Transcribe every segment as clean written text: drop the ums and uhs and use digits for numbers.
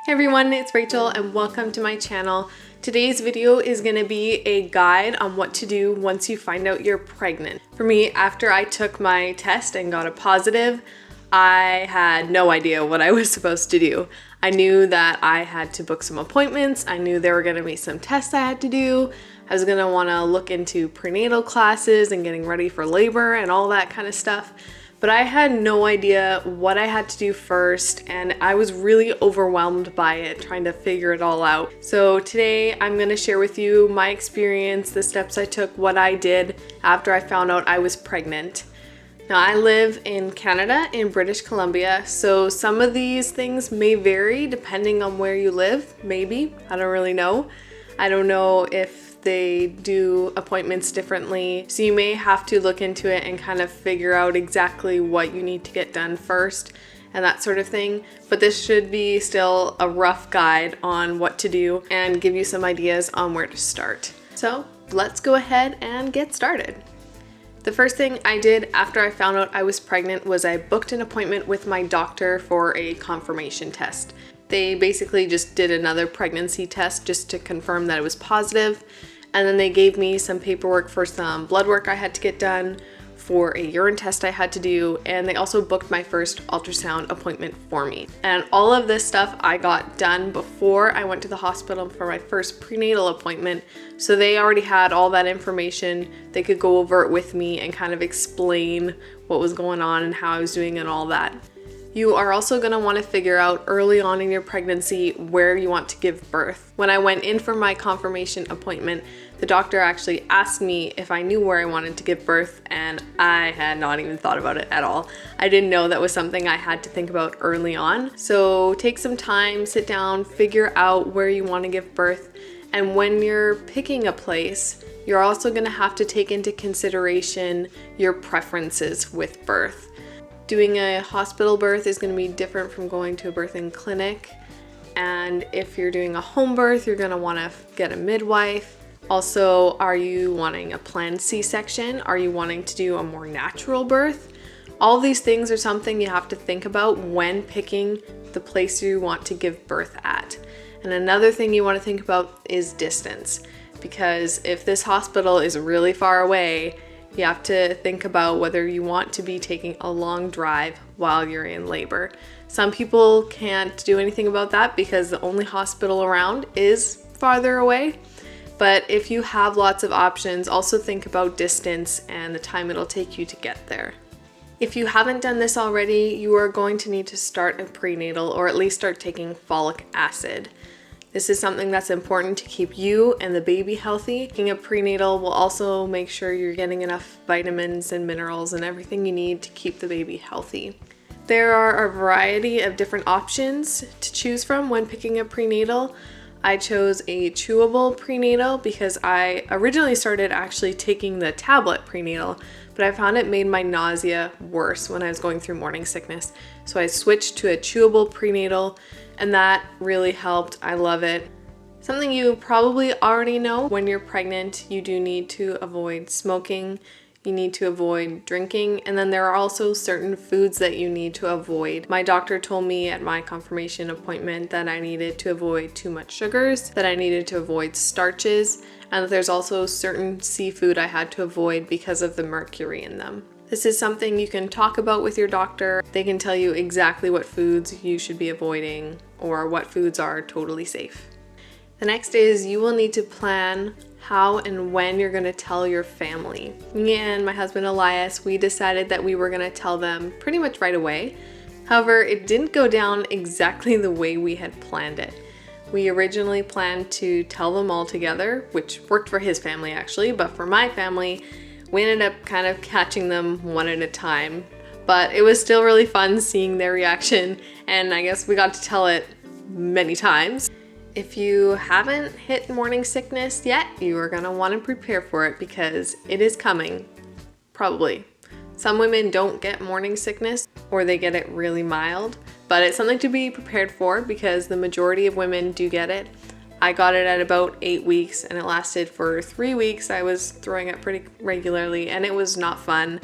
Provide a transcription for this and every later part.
Hey everyone, it's Rachel and welcome to my channel. Today's video is going to be a guide on what to do once you find out you're pregnant. For me, after I took my test and got a positive, I had no idea what I was supposed to do. I knew that I had to book some appointments. I knew there were going to be some tests I had to do. I was going to want to look into prenatal classes and getting ready for labor and all that kind of stuff. But I had no idea what I had to do first, and I was really overwhelmed by it, trying to figure it all out. So today I'm going to share with you my experience, the steps I took, what I did after I found out I was pregnant. Now I live in Canada, in British Columbia, so some of these things may vary depending on where you live, maybe. I don't really know. I don't know if they do appointments differently, so you may have to look into it and kind of figure out exactly what you need to get done first and that sort of thing. But this should be still a rough guide on what to do and give you some ideas on where to start. So let's go ahead and get started. The first thing I did after I found out I was pregnant was I booked an appointment with my doctor for a confirmation test. They basically just did another pregnancy test just to confirm that it was positive. And then they gave me some paperwork for some blood work I had to get done, for a urine test I had to do, and they also booked my first ultrasound appointment for me. And all of this stuff I got done before I went to the hospital for my first prenatal appointment. So they already had all that information. They could go over it with me and kind of explain what was going on and how I was doing and all that. You are also going to want to figure out early on in your pregnancy where you want to give birth. When I went in for my confirmation appointment, the doctor actually asked me if I knew where I wanted to give birth, and I had not even thought about it at all. I didn't know that was something I had to think about early on. So take some time, sit down, figure out where you want to give birth. And when you're picking a place, you're also going to have to take into consideration your preferences with birth. Doing a hospital birth is going to be different from going to a birthing clinic. And if you're doing a home birth, you're going to want to get a midwife. Also, are you wanting a planned C-section? Are you wanting to do a more natural birth? All these things are something you have to think about when picking the place you want to give birth at. And another thing you want to think about is distance. Because if this hospital is really far away, you have to think about whether you want to be taking a long drive while you're in labor. Some people can't do anything about that because the only hospital around is farther away. But if you have lots of options, also think about distance and the time it'll take you to get there. If you haven't done this already, you are going to need to start a prenatal or at least start taking folic acid. This is something that's important to keep you and the baby healthy. Taking a prenatal will also make sure you're getting enough vitamins and minerals and everything you need to keep the baby healthy. There are a variety of different options to choose from when picking a prenatal. I chose a chewable prenatal because I originally started actually taking the tablet prenatal, but I found it made my nausea worse when I was going through morning sickness. So I switched to a chewable prenatal, and that really helped. I love it. Something you probably already know: when you're pregnant, you do need to avoid smoking, you need to avoid drinking, and then there are also certain foods that you need to avoid. My doctor told me at my confirmation appointment that I needed to avoid too much sugars, that I needed to avoid starches, and that there's also certain seafood I had to avoid because of the mercury in them. This is something you can talk about with your doctor. They can tell you exactly what foods you should be avoiding or what foods are totally safe. The next is you will need to plan how and when you're going to tell your family. Me and my husband Elias, we decided that we were going to tell them pretty much right away. However, it didn't go down exactly the way we had planned it. We originally planned to tell them all together, which worked for his family actually, but for my family, we ended up kind of catching them one at a time. But it was still really fun seeing their reaction, and I guess we got to tell it many times. If you haven't hit morning sickness yet, you are going to want to prepare for it because it is coming. Probably. Some women don't get morning sickness or they get it really mild, but it's something to be prepared for because the majority of women do get it. I got it at about 8 weeks and it lasted for 3 weeks. I was throwing up pretty regularly and it was not fun.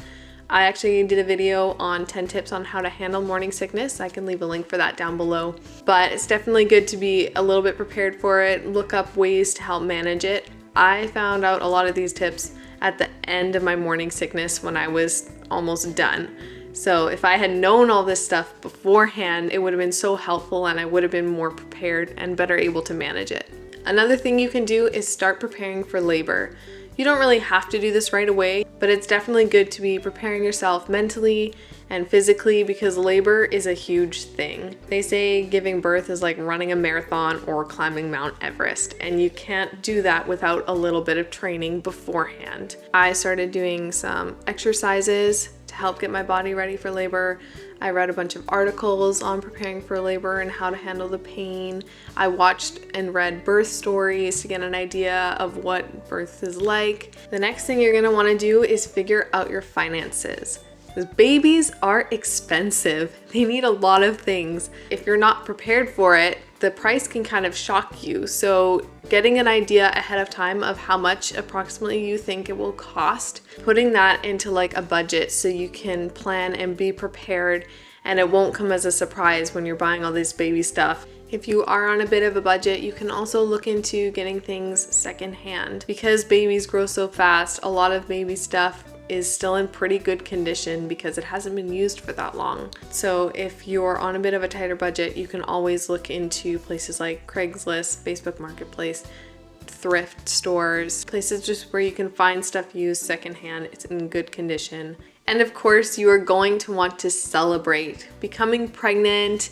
I actually did a video on 10 tips on how to handle morning sickness. I can leave a link for that down below. But it's definitely good to be a little bit prepared for it, look up ways to help manage it. I found out a lot of these tips at the end of my morning sickness when I was almost done. So if I had known all this stuff beforehand, it would have been so helpful and I would have been more prepared and better able to manage it. Another thing you can do is start preparing for labor. You don't really have to do this right away, but it's definitely good to be preparing yourself mentally and physically because labor is a huge thing. They say giving birth is like running a marathon or climbing Mount Everest, and you can't do that without a little bit of training beforehand. I started doing some exercises to help get my body ready for labor. I read a bunch of articles on preparing for labor and how to handle the pain. I watched and read birth stories to get an idea of what birth is like. The next thing you're gonna wanna do is figure out your finances. Because babies are expensive. They need a lot of things. If you're not prepared for it, the price can kind of shock you. So getting an idea ahead of time of how much approximately you think it will cost, putting that into like a budget so you can plan and be prepared and it won't come as a surprise when you're buying all this baby stuff. If you are on a bit of a budget, you can also look into getting things secondhand. Because babies grow so fast, a lot of baby stuff is still in pretty good condition because it hasn't been used for that long. So if you're on a bit of a tighter budget, you can always look into places like Craigslist, Facebook Marketplace, thrift stores, places just where you can find stuff used secondhand. It's in good condition. And of course, you are going to want to celebrate becoming pregnant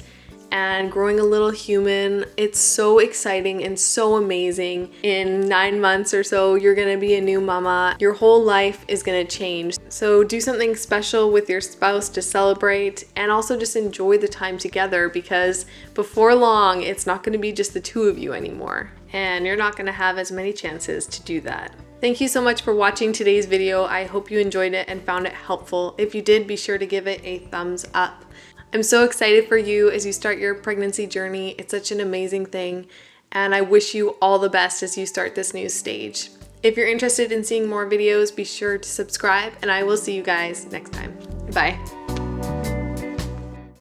and growing a little human. It's so exciting and so amazing. In 9 months or so, you're gonna be a new mama. Your whole life is gonna change. So do something special with your spouse to celebrate and also just enjoy the time together because before long, it's not gonna be just the two of you anymore. And you're not gonna have as many chances to do that. Thank you so much for watching today's video. I hope you enjoyed it and found it helpful. If you did, be sure to give it a thumbs up. I'm so excited for you as you start your pregnancy journey. It's such an amazing thing, and I wish you all the best as you start this new stage. If you're interested in seeing more videos, be sure to subscribe, and I will see you guys next time. Bye.